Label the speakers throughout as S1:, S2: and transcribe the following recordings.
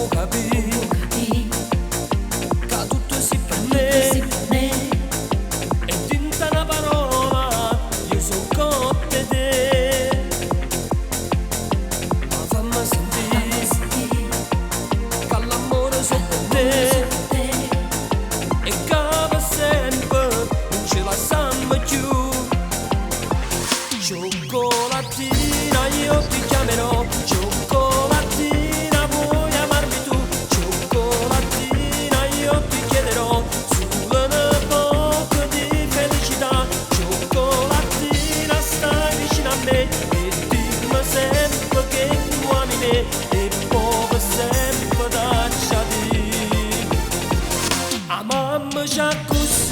S1: può capire che tutto si per me e tinta una parola io sono con te ma fammi sentire che l'amore sono per te e che per sempre non ce la sanno più. Cioccolatina io ti chiamerò, cioccolattina vuoi amarmi tu, cioccolattina io ti chiederò solo un poco di felicità, cioccolattina stai vicino a me e dimmi sempre che tu ami me e poi sempre lasciati amammi già così.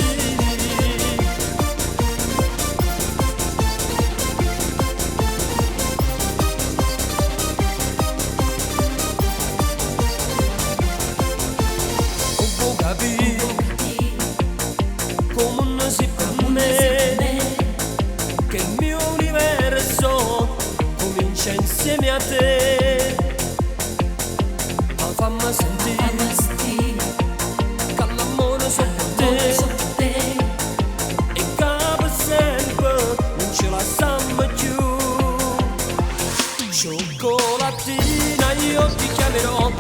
S1: Come non si per me che il mio universo comincia insieme a te, ma fammi sentire che l'amore sono per te e che per sempre non ce la sanno più. Cioccolattina io ti chiamerò.